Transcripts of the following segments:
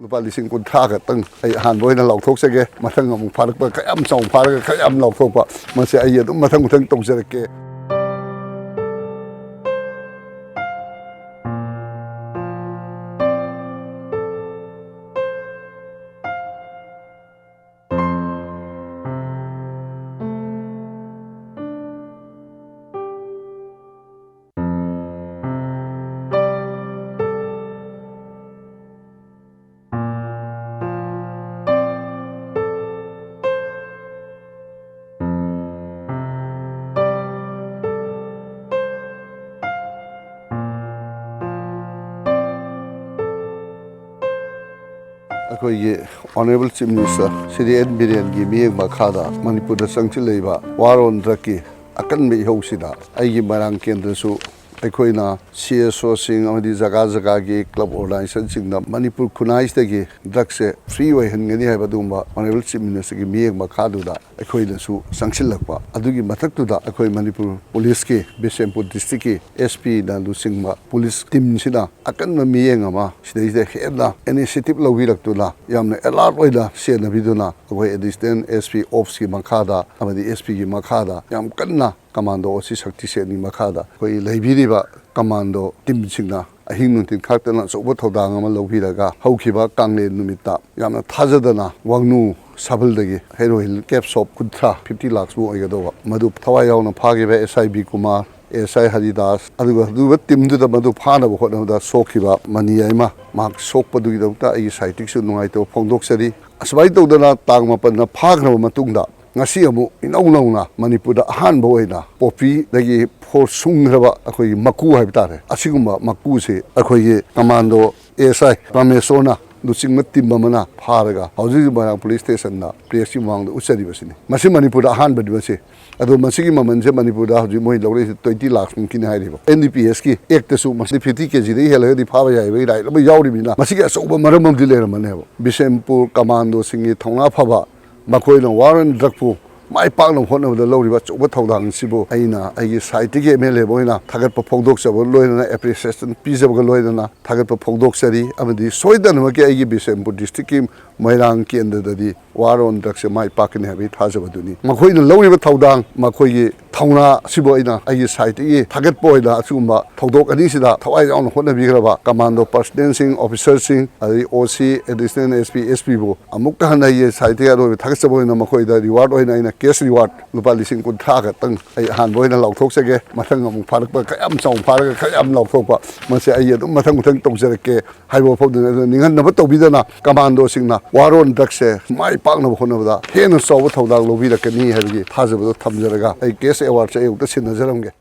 Lupa lising kuntra ka tang ay hanboy na lauthokjage mathang amuk pharakpa kayam chong pharaga kayam lauthokpa mase ai adum mathang tongjarake Honorable Chief Minister, City and Billion give me a Makada, Manipur the Sanctileva, Waron Draki, Akan be Hosida, Agi Marang Kendrasu, Equina, CSO Sing on the Zagazagagi Club organization, the Manipur Kunais Degi, Draxe, Freeway and Gani Habadumba, Honorable Chief Minister give me a Makaduda, Equina Su, Sanctilapa, Adugi Mataktuda, Equi Manipur, Police, Bisempur District, SP, Lusingma, Police Team Sida, Akan Miengama, she is the head, initiative Lovirakula, Yam a lot wider, Sien Viduna, away at this then SP Ofski Makada, and the SP Makada, Yam Kana. Commando Osi Sakti Seni Makada, Koi Labiriba Commando Tim Singna, a Hinuntin Cartana, so what Hodangama Loviraga, Hokiba, Kangle Numita, Yama Tazadana, Wangnu, Sabaldegi, Heroin, Capsop, Kutra, 50 lakhs, Boyadova, Madu Tawayana Pagiva, SIB Kumar, SI Hadidas, Adu Tim to the Madu Pana, what of the Sokiba, Maniama, Mark Sopadu, a citation, Noito, Pondoxeri, Aswaito Dana, Tangmapan, Pagno Matunda. Ngasi amu inauna Manipurda ahanba oina popi dagi for sungraba akhoi maku haibtare asigumba maku se akhoi commando SI Ramesona Lucing Timamana Paraga Houses Barang Police Station na Priesi Wang Usari Basini Masi Manipurda ahanba dibase ado masigi mamanje Manipurda haji moi lawre 20 lakhs mungkin hairiba NDPS ki ektasu masi 50 kg de hela di phaba yai bai dai lo yauri bina masigi asoba maramam dilera manebo Bisempur commando singi thonga phaba Makoina Warren Drakpu, my partner one of the lorry, but what Todang Sibo, Aina, I side to get Mele Boina, Target Podoxa, Loina, appreciation, piece of Loina, Target Podoxari, I mean the Soidan Maki Bisem, District, Mairanki and the Warren Draxa, my parking habit, Hazabaduni. Makoina Lori Todang, Makoy, Tauna, Siboina, I side to Target Boida, Sumba, Todok Anisida, Tawai on Honabiraba, Commando, Dancing, Officer, the OC, Additional SP, SPO, Amukana, side with Taxabo in Makoida, reward in a case reward, Lupa lising good target, a handboy and a lautoxage, Matang Park, Kayam Song Park, Kayam Lautopa, Masay, Matang Tongzeke, Hypo, never to be done, Commando Singna, Waron Daxe, my partner of Honda, Hen saw what Hoda Lovida can he have it, Hazard Tamzeraga, I guess I was able to see the Zerange.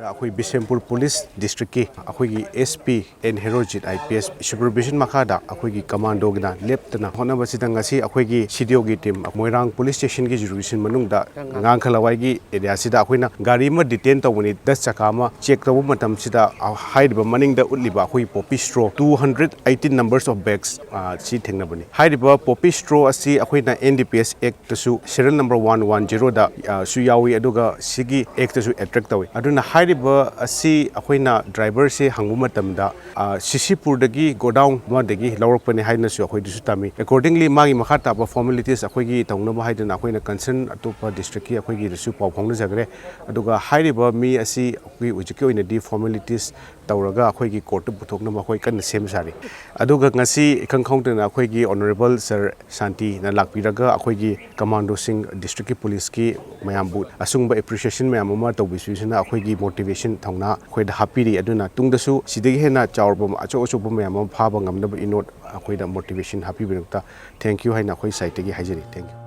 Akhui Bisempur Police District ki akhui SP and Herojit IPS supervision makada akhui commando gina leptana hona basitang ngasi akhui CDO gi team Moirang Police Station gi jurisdiction manungda ngang khalawai gi area sida akhuina gari ma detain tawani 10 chaka ma check tawu matam sida haidiba maningda utliba akhui poppy straw 218 numbers of bags si thengna bani haidiba poppy straw asi akhuina NDPS Act tasu serial number 110 da su yawi aduga sigi act tasu attract tawi aduna haidi ꯍꯥꯏꯔꯤꯕ ꯑꯁꯤ ꯑꯩꯈꯣꯏꯅ ꯗ꯭ꯔꯥꯏꯚꯔꯁꯦ ꯍꯪꯕ ꯃꯇꯝꯗ ꯁꯤꯁꯤꯄꯨꯔꯗꯒꯤ ꯒꯣꯗꯥꯎꯟ ꯑꯃꯗꯒꯤ ꯂꯧꯔꯛꯄꯅꯦ ꯍꯥꯏꯅꯁꯨ ꯑꯩꯈꯣꯏꯗꯁꯨ ꯇꯝꯃꯤ ꯑꯦꯀꯣꯔꯗꯤꯡꯂꯤ ꯃꯥꯒꯤ ꯃꯈꯥ ꯇꯥꯕ ꯐꯣꯔꯃꯦꯂꯤꯇꯤꯁ ꯑꯩꯈꯣꯏꯒꯤ ꯇꯧꯅꯕ ꯍꯥꯏꯗꯅ ꯑꯩꯈꯣꯏꯅ ꯀꯟꯁꯔꯟ ꯑꯇꯣꯞꯄ ꯗꯤꯁꯇ꯭ꯔꯤꯛꯀꯤ ꯑꯩꯈꯣꯏꯒꯤꯗꯁꯨ ꯄꯥꯎ ꯐꯥꯎꯅꯖꯈ꯭ꯔꯦ ꯑꯗꯨꯒ ꯍꯥꯏꯔꯤꯕ ꯃꯤ ꯑꯁꯤ ꯑꯩꯈꯣꯏ ꯍꯧꯖꯤꯛꯀꯤ ꯑꯣꯏꯅꯗꯤ ꯐꯣꯔꯃꯦꯂꯤꯇꯤꯁ ꯇꯧꯔꯒ ꯑꯩꯈꯣꯏꯒꯤ ꯀꯣꯔꯠꯇ ꯄꯨꯊꯣꯛꯅꯕ ꯑꯩꯈꯣꯏ ꯀꯟꯅ ꯁꯦꯝ ꯁꯥꯔꯤ ꯑꯗꯨꯒ ꯉꯁꯤ ꯏꯈꯪ ꯈꯪꯍꯧꯗꯅ ꯑꯩꯈꯣꯏꯒꯤ ꯑꯣꯅꯔꯦꯕꯜ ꯁꯔ ꯁꯥꯟꯇꯤꯅ ꯂꯥꯛꯄꯤꯔꯒ ꯑꯩꯈꯣꯏꯒꯤ ꯀꯃꯥꯟꯗꯣꯁꯤꯡ ꯗꯤꯁꯇ꯭ꯔꯤꯛꯀꯤ ꯄꯨꯂꯤꯁꯀꯤ ꯃꯌꯥꯝꯕꯨ ꯑꯁꯨꯝꯕ ꯑꯦꯄ꯭ꯔꯤꯁꯤꯌꯦꯁꯟ ꯃꯌꯥꯝ ꯑꯃ ꯇꯧꯕꯤꯁꯤꯅ ꯑꯩꯈꯣꯏꯒꯤ ꯃꯣꯇꯤꯚꯦꯁꯟ ꯊꯧꯅꯥ ꯑꯩꯈꯣꯏꯗ ꯍꯥꯞꯄꯤꯔꯤ ꯑꯗꯨꯅ ꯇꯨꯡꯗꯁꯨ ꯁꯤꯗꯒꯤ ꯍꯦꯟꯅ ꯆꯥꯎꯔꯕ ꯑꯆꯧ ꯑꯆꯧꯕ ꯃꯌꯥꯝ ꯑꯃ ꯐꯥꯕ ꯉꯝꯅꯕ ꯏꯅꯣꯠ ꯑꯩꯈꯣꯏꯗ ꯃꯣꯇꯤꯚꯦꯁꯟ ꯍꯥꯞꯄꯤꯕꯗꯛꯇ ꯊꯦꯡꯛ ꯌꯨ ꯍꯥꯏꯅ ꯑꯩꯈꯣꯏ ꯁꯥꯏꯠꯇꯒꯤ ꯍꯥꯏꯖꯔꯤ ꯊꯦꯡꯛ ꯌꯨ